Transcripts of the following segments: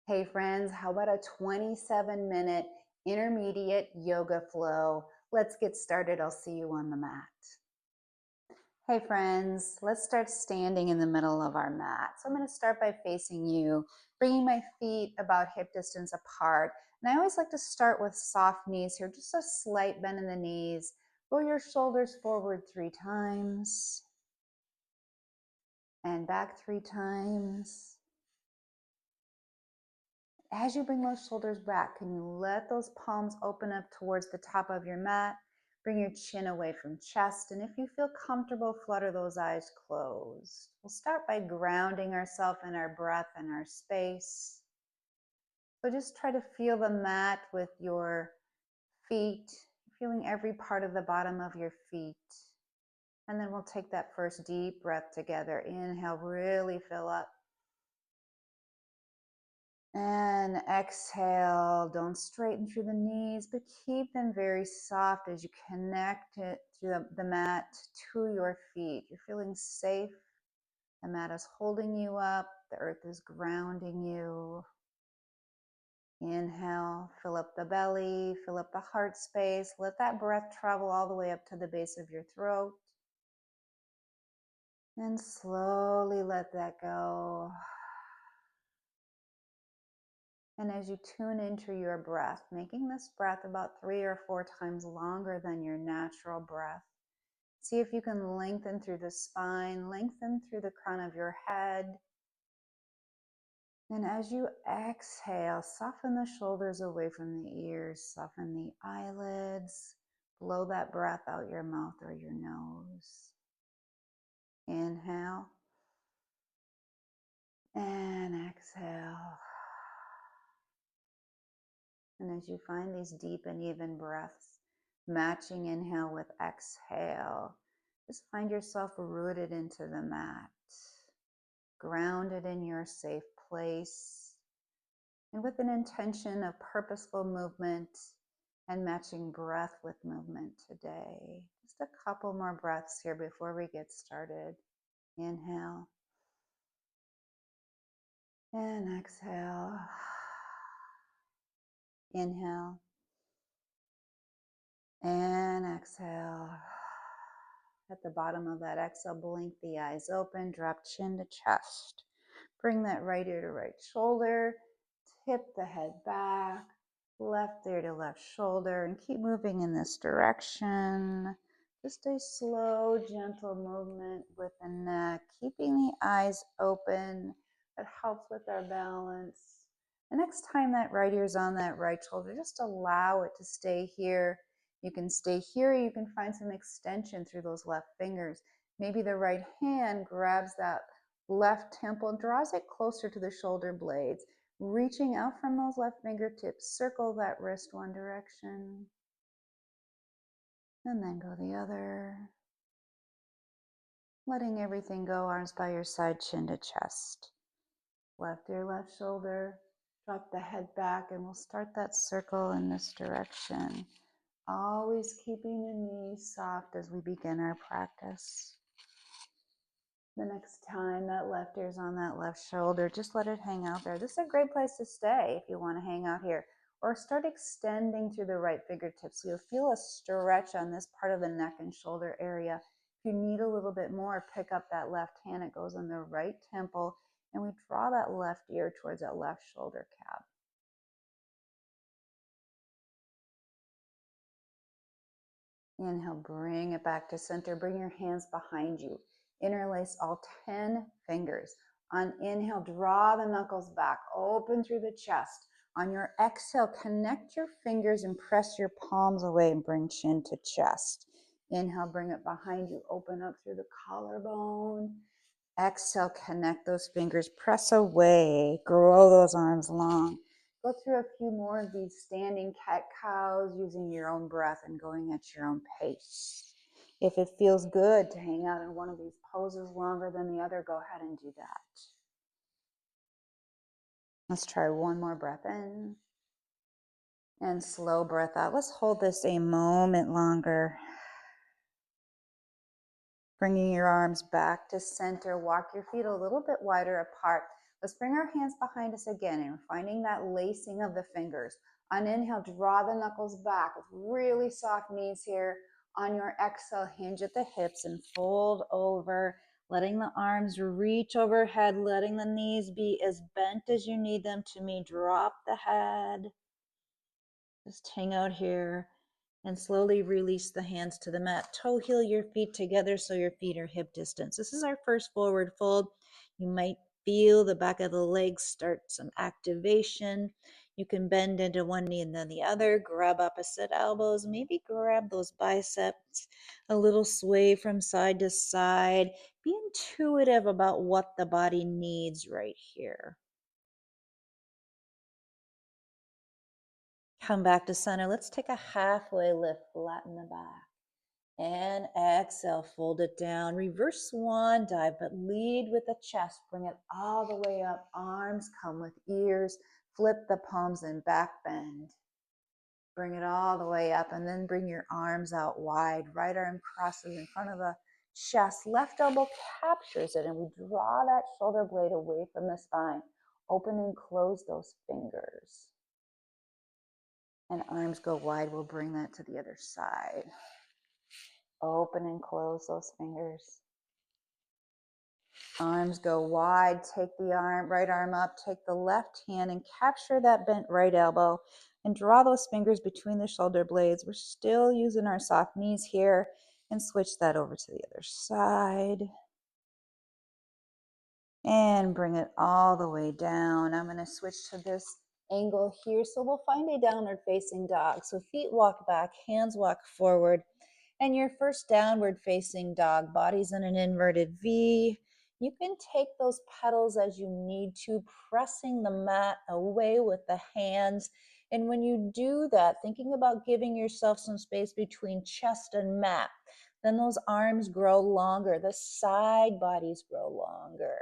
Hey friends, how about a 27-minute intermediate yoga flow? Let's get started. I'll see you on the mat. Hey friends, let's start standing in the middle of our mat. So I'm going to start by facing you, bringing my feet about hip distance apart. And I always like to start with soft knees here, just a slight bend in the knees. Roll your shoulders forward 3 times and back 3 times. As you bring those shoulders back, can you let those palms open up towards the top of your mat? Bring your chin away from chest. And if you feel comfortable, flutter those eyes closed. We'll start by grounding ourselves in our breath and our space. So just try to feel the mat with your feet, feeling every part of the bottom of your feet. And then we'll take that first deep breath together. Inhale, really fill up. And exhale, don't straighten through the knees, but keep them very soft as you connect it to the mat to your feet. You're feeling safe. The mat is holding you up. The earth is grounding you. Inhale, fill up the belly, fill up the heart space. Let that breath travel all the way up to the base of your throat. And slowly let that go. And as you tune into your breath, making this breath about 3 or 4 times longer than your natural breath, see if you can lengthen through the spine, lengthen through the crown of your head. And as you exhale, soften the shoulders away from the ears, soften the eyelids, blow that breath out your mouth or your nose. Inhale and exhale. And as you find these deep and even breaths, matching inhale with exhale, just find yourself rooted into the mat, grounded in your safe place, and with an intention of purposeful movement and matching breath with movement today. Just a couple more breaths here before we get started. Inhale and exhale. Inhale and exhale. At the bottom of that exhale, blink the eyes open, drop chin to chest. Bring that right ear to right shoulder, tip the head back, left ear to left shoulder, and keep moving in this direction. Just a slow, gentle movement with the neck, keeping the eyes open. That helps with our balance. The next time that right ear's on that right shoulder, just allow it to stay here. You can stay here, you can find some extension through those left fingers. Maybe the right hand grabs that left temple and draws it closer to the shoulder blades. Reaching out from those left fingertips, circle that wrist one direction. And then go the other. Letting everything go, arms by your side, chin to chest. Left ear, left shoulder. Drop the head back and we'll start that circle in this direction. Always keeping the knees soft as we begin our practice. The next time that left ear's on that left shoulder, just let it hang out there. This is a great place to stay if you want to hang out here. Or start extending through the right fingertips. You'll feel a stretch on this part of the neck and shoulder area. If you need a little bit more, pick up that left hand. It goes on the right temple, and we draw that left ear towards that left shoulder cap. Inhale, bring it back to center. Bring your hands behind you. Interlace all 10 fingers. On inhale, draw the knuckles back, open through the chest. On your exhale, connect your fingers and press your palms away and bring chin to chest. Inhale, bring it behind you, open up through the collarbone. Exhale, connect those fingers, press away, grow those arms long. Go through a few more of these standing cat-cows using your own breath and going at your own pace. If it feels good to hang out in one of these poses longer than the other, go ahead and do that. Let's try one more breath in and slow breath out. Let's hold this a moment longer. Bringing your arms back to center, walk your feet a little bit wider apart. Let's bring our hands behind us again and finding that lacing of the fingers. On inhale, draw the knuckles back with really soft knees here. On your exhale, hinge at the hips and fold over, letting the arms reach overhead, letting the knees be as bent as you need them to be. Drop the head. Just hang out here and slowly release the hands to the mat. Toe heel your feet together so your feet are hip distance. This is our first forward fold. You might feel the back of the legs start some activation. You can bend into one knee and then the other, grab opposite elbows, maybe grab those biceps, a little sway from side to side. Be intuitive about what the body needs right here. Come back to center. Let's take a halfway lift, flatten the back. And exhale, fold it down. Reverse swan dive, but lead with the chest. Bring it all the way up. Arms come with ears. Flip the palms and back bend. Bring it all the way up and then bring your arms out wide. Right arm crosses in front of the chest. Left elbow captures it and we draw that shoulder blade away from the spine. Open and close those fingers. And arms go wide. We'll bring that to the other side. Open and close those fingers. Arms go wide. Take the right arm up. Take the left hand and capture that bent right elbow and draw those fingers between the shoulder blades. We're still using our soft knees here and switch that over to the other side. And bring it all the way down. I'm going to switch to this angle here. So we'll find a downward facing dog. So feet walk back, hands walk forward. And your first downward facing dog, body's in an inverted V. You can take those pedals as you need to, pressing the mat away with the hands. And when you do that, thinking about giving yourself some space between chest and mat, then those arms grow longer, the side bodies grow longer.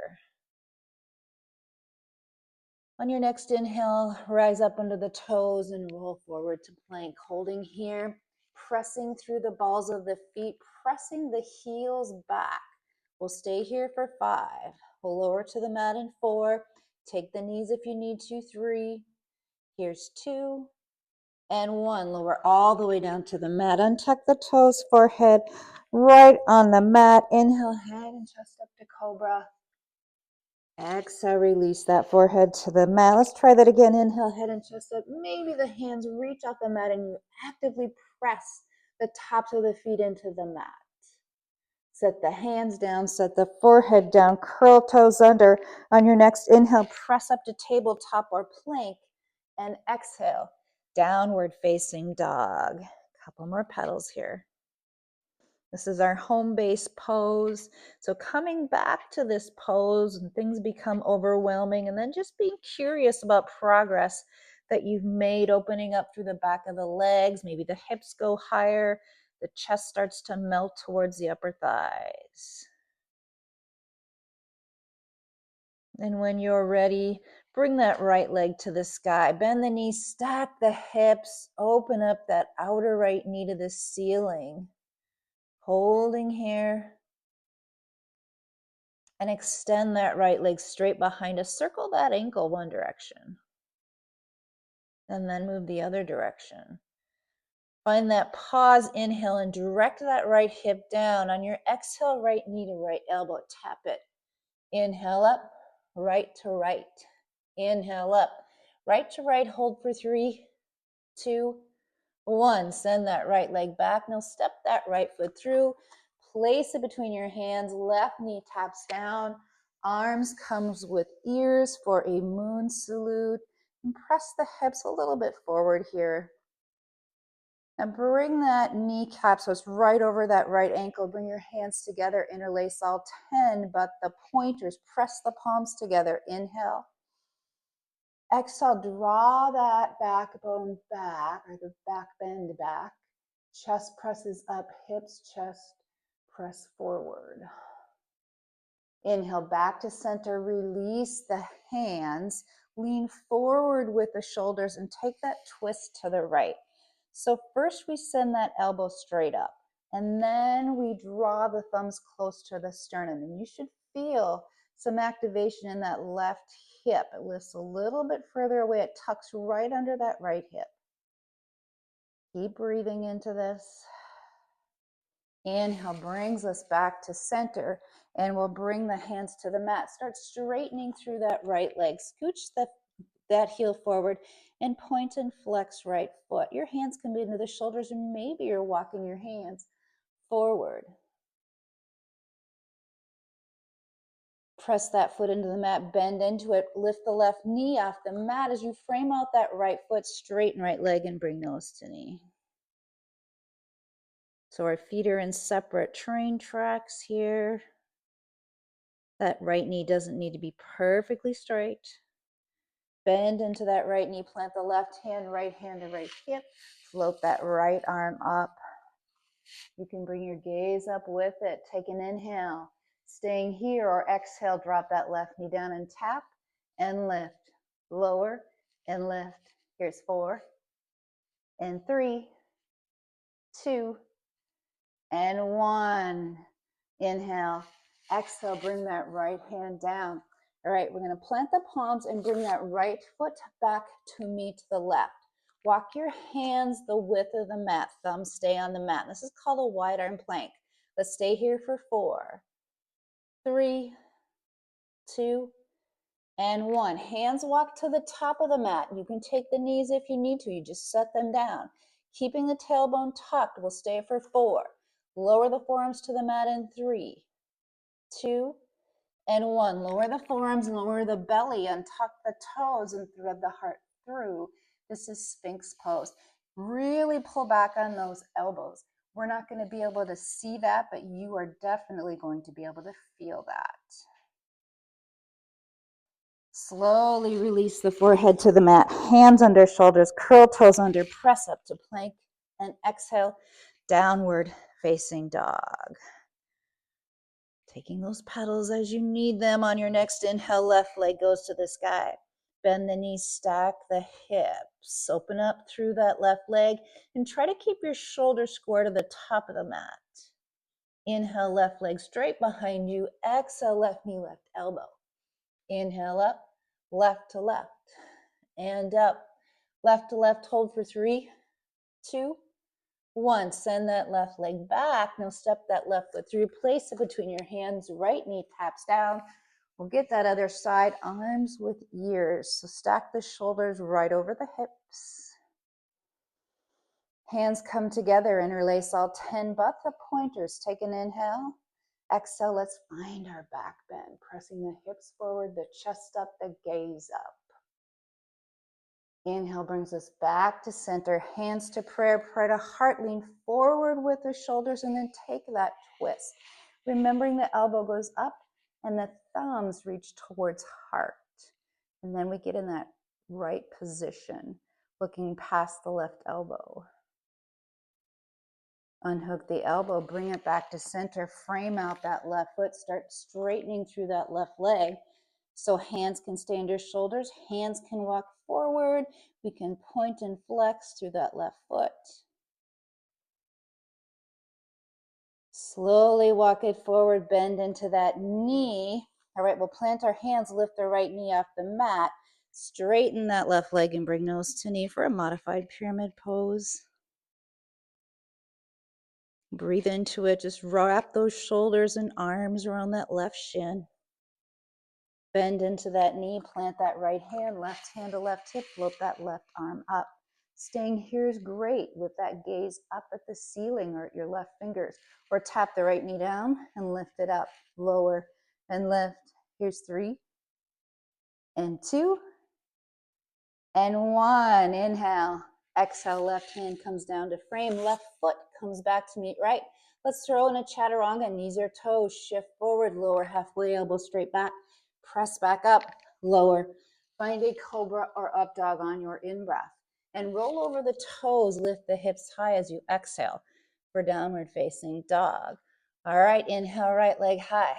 On your next inhale, rise up under the toes and roll forward to plank, holding here, pressing through the balls of the feet, pressing the heels back. We'll stay here for 5. We'll lower to the mat in 4. Take the knees if you need to, 3. Here's 2 and 1. Lower all the way down to the mat. Untuck the toes, forehead right on the mat. Inhale, head and chest up to cobra. Exhale, release that forehead to the mat. Let's try that again. Inhale, head and chest up. Maybe the hands reach off the mat and you actively press the tops of the feet into the mat. Set the hands down, set the forehead down, curl toes under. On your next inhale, press up to tabletop or plank. And exhale, downward facing dog. A couple more petals here. This is our home base pose. So coming back to this pose and things become overwhelming, and then just being curious about progress that you've made, opening up through the back of the legs. Maybe the hips go higher. The chest starts to melt towards the upper thighs. And when you're ready, bring that right leg to the sky. Bend the knees, stack the hips, open up that outer right knee to the ceiling. Holding here. And extend that right leg straight behind us. Circle that ankle one direction. And then move the other direction. Find that pause, inhale, and direct that right hip down. On your exhale, right knee to right elbow, tap it. Inhale up, right to right. Inhale up, right to right, hold for 3, 2, 1. Send that right leg back. Now step that right foot through. Place it between your hands. Left knee taps down. Arms comes with ears for a moon salute. And press the hips a little bit forward here. And bring that kneecap so it's right over that right ankle. Bring your hands together, interlace all 10, but the pointers, press the palms together. Inhale. Exhale, draw that backbone back, or the back bend back. Chest presses up, hips, chest, press forward. Inhale, back to center, release the hands, lean forward with the shoulders and take that twist to the right. So first we send that elbow straight up and then we draw the thumbs close to the sternum, and you should feel some activation in that left hip. It lifts a little bit further away. It tucks right under that right hip. Keep breathing into this. Inhale brings us back to center, and we'll bring the hands to the mat. Start straightening through that right leg. Scooch that heel forward and point and flex right foot. Your hands can be into the shoulders, and maybe you're walking your hands forward. Press that foot into the mat, bend into it, lift the left knee off the mat as you frame out that right foot, straighten right leg, and bring nose to knee. So our feet are in separate train tracks here. That right knee doesn't need to be perfectly straight. Bend into that right knee, plant the left hand to right hip, float that right arm up. You can bring your gaze up with it. Take an inhale, staying here, or exhale, drop that left knee down and tap and lift. Lower and lift. Here's 4 and 3, 2 and 1. Inhale, exhale, bring that right hand down. All right, we're going to plant the palms and bring that right foot back to meet the left. Walk your hands the width of the mat. Thumbs stay on the mat. This is called a wide arm plank. Let's stay here for 4, 3, 2, and 1. Hands walk to the top of the mat. You can take the knees if you need to. You just set them down. Keeping the tailbone tucked, we'll stay for 4. Lower the forearms to the mat in 3, 2, and 1. Lower the forearms, lower the belly, untuck the toes, and thread the heart through. This is Sphinx pose. Really pull back on those elbows. We're not going to be able to see that, but you are definitely going to be able to feel that. Slowly release the forehead to the mat. Hands under shoulders, curl toes under, press up to plank, and exhale, downward facing dog. Taking those pedals as you need them. On your next inhale, left leg goes to the sky. Bend the knees, stack the hips. Open up through that left leg and try to keep your shoulders square to the top of the mat. Inhale, left leg straight behind you. Exhale, left knee, left elbow. Inhale up, left to left, and up. Left to left, hold for 3, 2, 1. Send that left leg back. Now step that left foot through. Place it between your hands. Right knee taps down. We'll get that other side, arms with ears. So stack the shoulders right over the hips. Hands come together, interlace all 10 but the pointers. Take an inhale. Exhale, let's find our back bend. Pressing the hips forward, the chest up, the gaze up. Inhale brings us back to center. Hands to prayer, pray to heart. Lean forward with the shoulders and then take that twist. Remembering the elbow goes up and the thumbs reach towards heart. And then we get in that right position, looking past the left elbow. Unhook the elbow, bring it back to center, frame out that left foot, start straightening through that left leg. So hands can stay under shoulders, hands can walk forward. We can point and flex through that left foot. Slowly walk it forward, bend into that knee. All right, we'll plant our hands, lift the right knee off the mat, straighten that left leg and bring nose to knee for a modified pyramid pose. Breathe into it, just wrap those shoulders and arms around that left shin. Bend into that knee, plant that right hand to left hip, float that left arm up. Staying here is great with that gaze up at the ceiling or at your left fingers. Or tap the right knee down and lift it up. Lower and lift. Here's 3 and 2 and 1. Inhale. Exhale, left hand comes down to frame. Left foot comes back to meet right. Let's throw in a chaturanga. Knees or toes. Shift forward. Lower halfway, elbow straight back. Press back up. Lower. Find a cobra or up dog on your in-breath. And roll over the toes. Lift the hips high as you exhale for downward facing dog. All right, inhale, right leg high.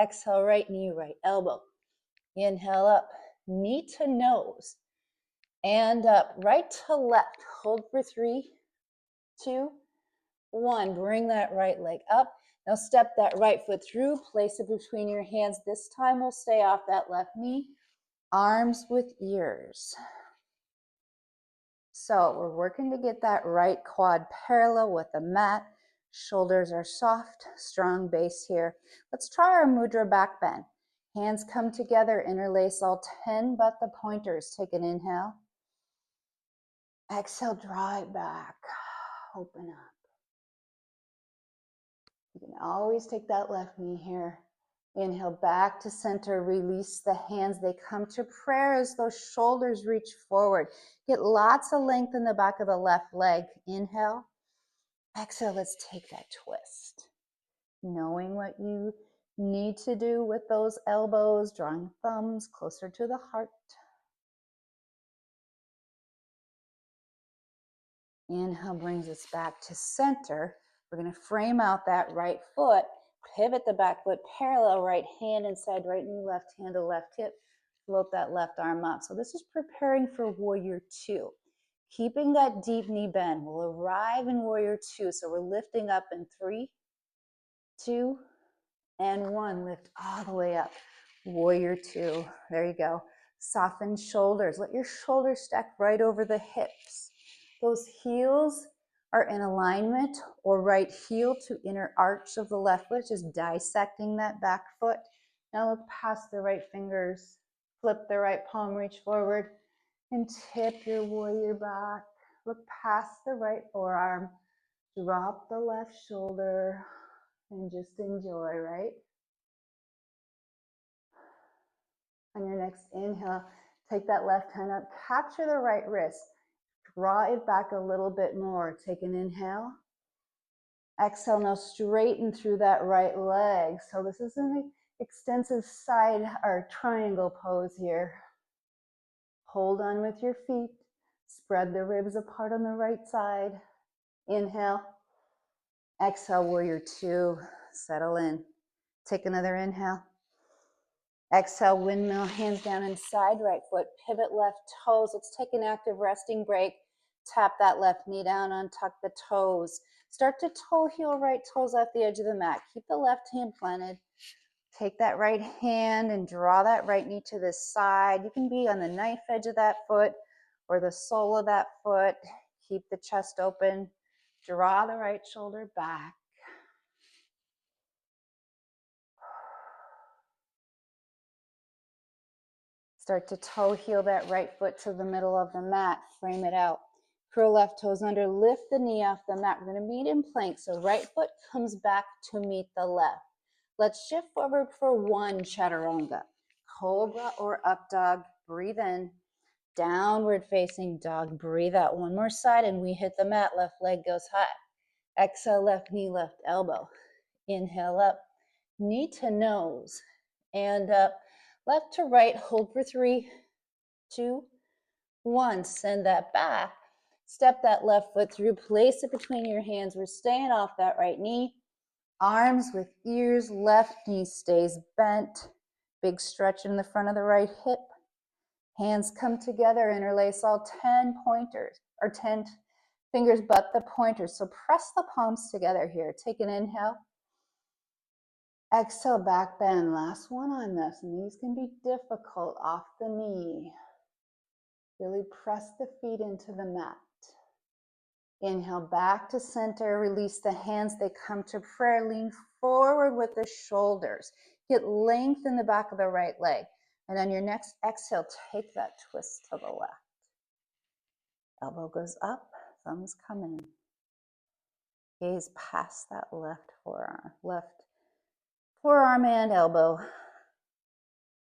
Exhale, right knee, right elbow. Inhale up, knee to nose. And up, right to left. Hold for 3, 2, 1. Bring that right leg up. Now step that right foot through, place it between your hands. This time we'll stay off that left knee, arms with ears. So we're working to get that right quad parallel with the mat. Shoulders are soft, strong base here. Let's try our mudra back bend. Hands come together, interlace all 10 but the pointers. Take an inhale. Exhale, draw it back. Open up. You can always take that left knee here. Inhale back to center, release the hands. They come to prayer as those shoulders reach forward. Get lots of length in the back of the left leg. Inhale. Exhale, let's take that twist. Knowing what you need to do with those elbows, drawing thumbs closer to the heart. Inhale brings us back to center. We're going to frame out that right foot, pivot the back foot parallel, right hand inside right knee, left hand to left hip, float that left arm up. So this is preparing for warrior two. Keeping that deep knee bend. We'll arrive in warrior two. So we're lifting up in 3, 2, and 1. Lift all the way up. Warrior two. There you go. Soften shoulders. Let your shoulders stack right over the hips. Those heels are in alignment, or right heel to inner arch of the left foot, just dissecting that back foot. Now look past the right fingers. Flip the right palm, reach forward, and tip your warrior back. Look past the right forearm. Drop the left shoulder, and just enjoy, right? On your next inhale, take that left hand up, capture the right wrist, draw it back a little bit more. Take an inhale. Exhale, now straighten through that right leg. So this is an extensive side or triangle pose here. Hold on with your feet. Spread the ribs apart on the right side. Inhale. Exhale, warrior two. Settle in. Take another inhale. Exhale, windmill, hands down inside, right foot, pivot left toes. Let's take an active resting break. Tap that left knee down, untuck the toes. Start to toe heel right toes off the edge of the mat. Keep the left hand planted. Take that right hand and draw that right knee to the side. You can be on the knife edge of that foot or the sole of that foot. Keep the chest open. Draw the right shoulder back. Start to toe heel that right foot to the middle of the mat. Frame it out. Curl left toes under. Lift the knee off the mat. We're going to meet in plank. So right foot comes back to meet the left. Let's shift forward for 1 chaturanga. Cobra or up dog. Breathe in. Downward facing dog. Breathe out. One more side and we hit the mat. Left leg goes high. Exhale, left knee, left elbow. Inhale up. Knee to nose. And up. Left to right, hold for 3, 2, 1. Send that back. Step that left foot through, place it between your hands. We're staying off that right knee. Arms with ears, left knee stays bent. Big stretch in the front of the right hip. Hands come together, interlace all 10 pointers, or 10 fingers but the pointers. So press the palms together here. Take an inhale. Exhale, back bend. Last one on this. And these can be difficult off the knee. Really press the feet into the mat. Inhale, back to center. Release the hands. They come to prayer. Lean forward with the shoulders. Get length in the back of the right leg. And on your next exhale, take that twist to the left. Elbow goes up, thumbs come in. Gaze past that left forearm and elbow.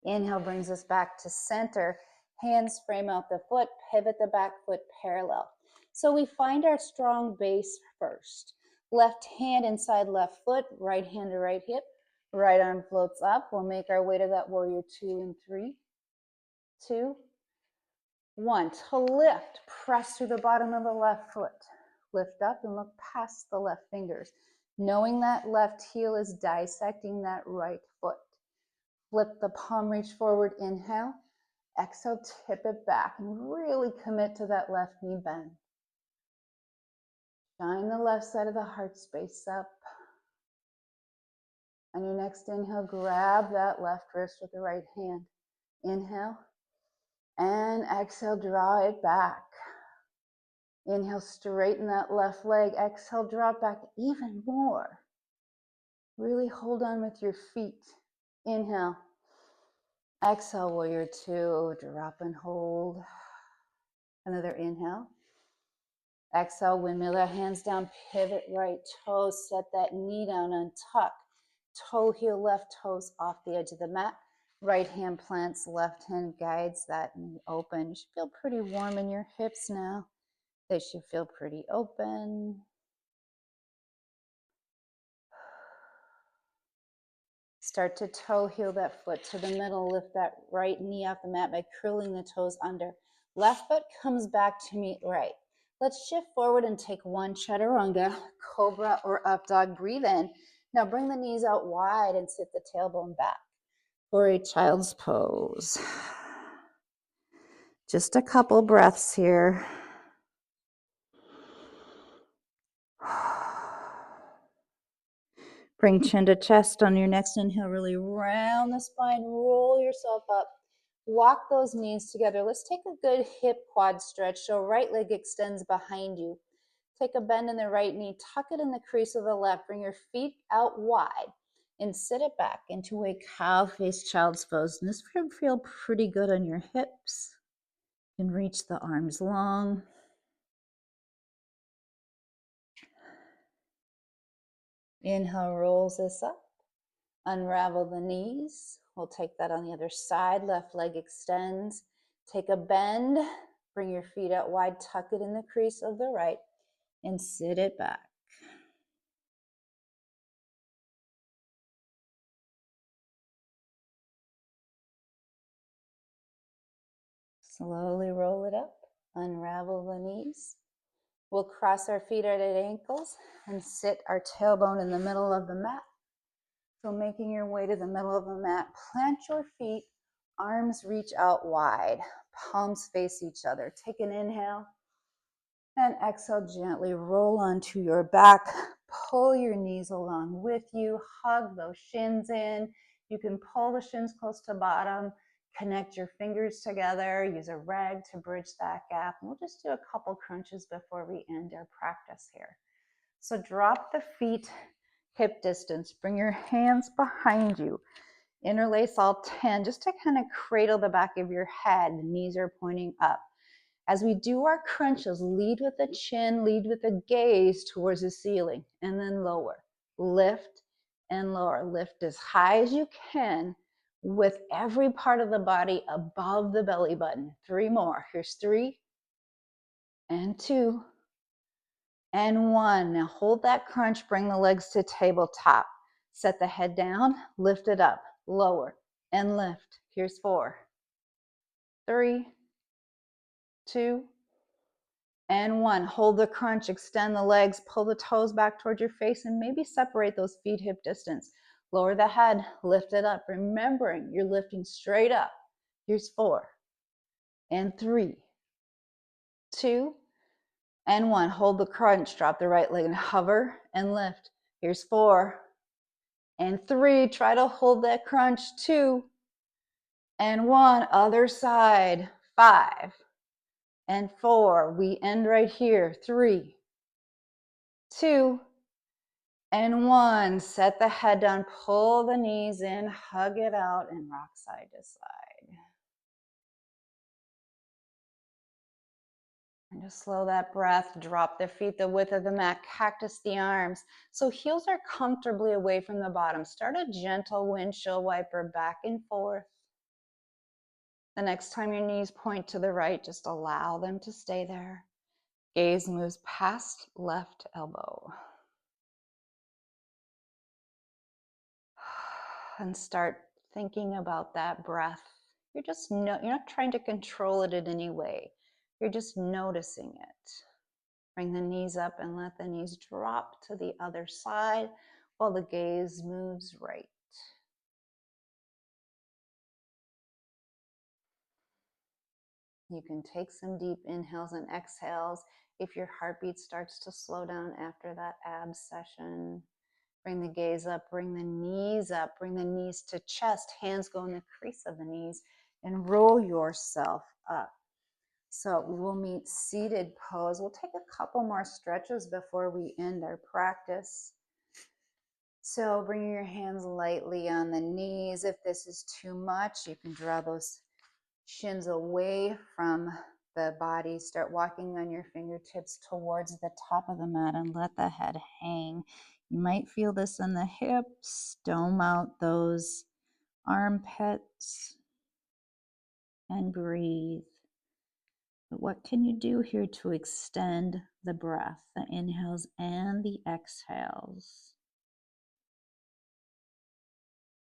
Inhale brings us back to center. Hands frame out the foot, pivot the back foot parallel. So we find our strong base first. Left hand inside left foot, right hand to right hip. Right arm floats up. We'll make our way to that warrior two in 3, 2, 1. To lift, press through the bottom of the left foot. Lift up and look past the left fingers. Knowing that left heel is dissecting that right foot. Flip the palm, reach forward, inhale. Exhale, tip it back and really commit to that left knee bend. Shine the left side of the heart space up. On your next inhale, grab that left wrist with the right hand. Inhale and exhale, draw it back. Inhale, straighten that left leg. Exhale, drop back even more. Really hold on with your feet. Inhale. Exhale, warrior two. Drop and hold. Another inhale. Exhale, windmill that hands down, pivot right toes, set that knee down, untuck. Toe heel, left toes off the edge of the mat. Right hand plants, left hand guides that knee open. You should feel pretty warm in your hips now. They should feel pretty open. Start to toe heel that foot to the middle. Lift that right knee off the mat by curling the toes under. Left foot comes back to meet right. Let's shift forward and take one chaturanga, cobra or up dog. Breathe in. Now bring the knees out wide and sit the tailbone back for a child's pose. Just a couple breaths here. Bring chin to chest on your next inhale. Really round the spine, roll yourself up. Walk those knees together. Let's take a good hip quad stretch. So right leg extends behind you. Take a bend in the right knee, tuck it in the crease of the left. Bring your feet out wide and sit it back into a cow face child's pose. And this will feel pretty good on your hips. You can reach the arms long. Inhale, rolls us up. Unravel the knees. We'll take that on the other side. Left leg extends. Take a bend. Bring your feet out wide. Tuck it in the crease of the right and sit it back. Slowly roll it up. Unravel the knees. We'll cross our feet at ankles and sit our tailbone in the middle of the mat. So making your way to the middle of the mat, plant your feet, arms reach out wide, palms face each other. Take an inhale and exhale, gently roll onto your back. Pull your knees along with you, hug those shins in. You can pull the shins close to bottom, connect your fingers together, use a rag to bridge that gap. And we'll just do a couple crunches before we end our practice here. So drop the feet hip distance, bring your hands behind you. Interlace all 10, just to kind of cradle the back of your head. The knees are pointing up. As we do our crunches, lead with the chin, lead with the gaze towards the ceiling, and then lower. Lift and lower. Lift as high as you can with every part of the body above the belly button. 3 more. Here's 3 and 2 and 1. Now hold that crunch, bring the legs to tabletop. Set the head down, lift it up, lower, and lift. Here's 4, 3, 2, and 1. Hold the crunch, extend the legs, pull the toes back towards your face, and maybe separate those feet hip distance. Lower the head, lift it up, remembering you're lifting straight up. Here's 4, and 3, 2, and 1. Hold the crunch, drop the right leg and hover and lift. Here's 4, and 3. Try to hold that crunch. 2, and 1. Other side. 5, and 4. We end right here. 3, 2, and 1. Set the head down, pull the knees in, hug it out, and rock side to side. And just slow that breath, drop the feet the width of the mat, cactus the arms. So heels are comfortably away from the bottom. Start a gentle windshield wiper back and forth. The next time your knees point to the right, just allow them to stay there. Gaze moves past left elbow. And start thinking about that breath. You're not trying to control it in any way. You're just noticing it. Bring the knees up and let the knees drop to the other side while the gaze moves right. You can take some deep inhales and exhales. If your heartbeat starts to slow down after that abs session, Bring the gaze up, bring the knees up, bring the knees to chest, hands go in the crease of the knees, and roll yourself up. So we will meet seated pose. We'll take a couple more stretches before we end our practice. So bringing your hands lightly on the knees. If this is too much, you can draw those shins away from the body. Start walking on your fingertips towards the top of the mat and let the head hang. You might feel this in the hips. Dome out those armpits and breathe. But what can you do here to extend the breath, the inhales and the exhales?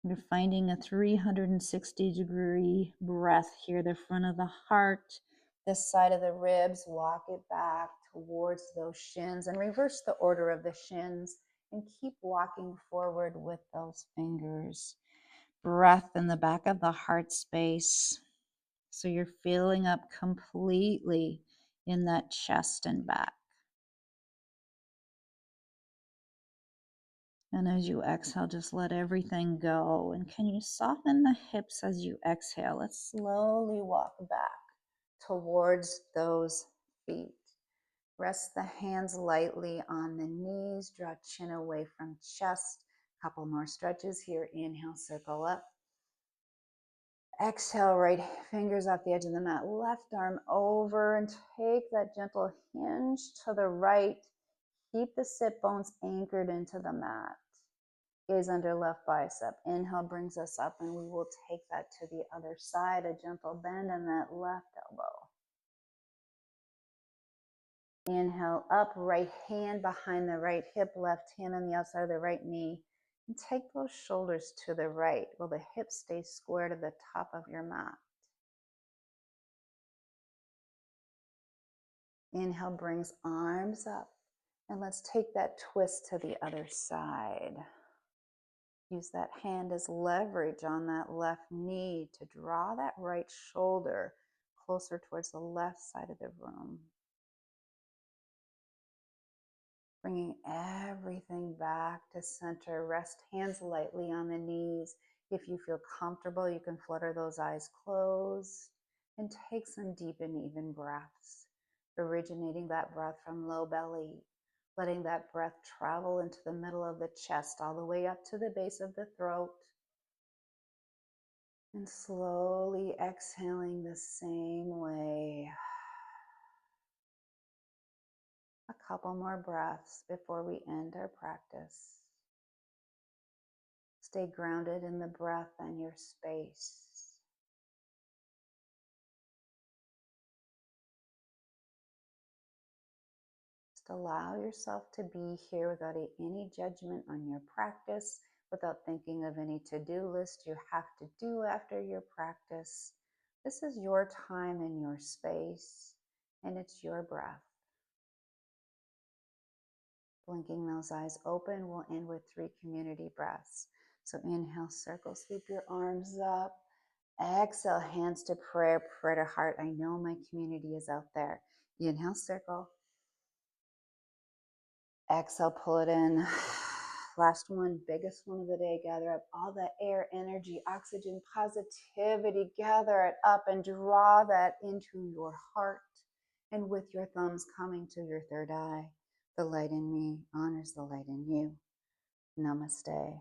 You're finding a 360-degree breath here, the front of the heart, this side of the ribs. Walk it back towards those shins and reverse the order of the shins and keep walking forward with those fingers. Breath in the back of the heart space. So you're filling up completely in that chest and back. And as you exhale, just let everything go. And can you soften the hips as you exhale? Let's slowly walk back towards those feet. Rest the hands lightly on the knees. Draw chin away from chest. Couple more stretches here. Inhale, circle up. Exhale, right fingers off the edge of the mat. Left arm over and take that gentle hinge to the right. Keep the sit bones anchored into the mat. Gaze under left bicep. Inhale brings us up, and we will take that to the other side. A gentle bend in that left elbow. Inhale up, right hand behind the right hip, left hand on the outside of the right knee. And take those shoulders to the right while the hips stay square to the top of your mat. Inhale brings arms up. And let's take that twist to the other side. Use that hand as leverage on that left knee to draw that right shoulder closer towards the left side of the room. Bringing everything back to center. Rest hands lightly on the knees. If you feel comfortable, you can flutter those eyes closed and take some deep and even breaths, originating that breath from low belly. Letting that breath travel into the middle of the chest, all the way up to the base of the throat. And slowly exhaling the same way. A couple more breaths before we end our practice. Stay grounded in the breath and your space. Allow yourself to be here without any judgment on your practice, without thinking of any to-do list you have to do after your practice. This is your time and your space, and it's your breath. Blinking those eyes open, we'll end with 3 community breaths. So inhale, circle, sweep your arms up. Exhale, hands to prayer, prayer to heart. I know my community is out there. Inhale, circle. Exhale, pull it in. Last one, biggest one of the day. Gather up all that air, energy, oxygen, positivity. Gather it up and draw that into your heart. And with your thumbs coming to your third eye, the light in me honors the light in you. Namaste.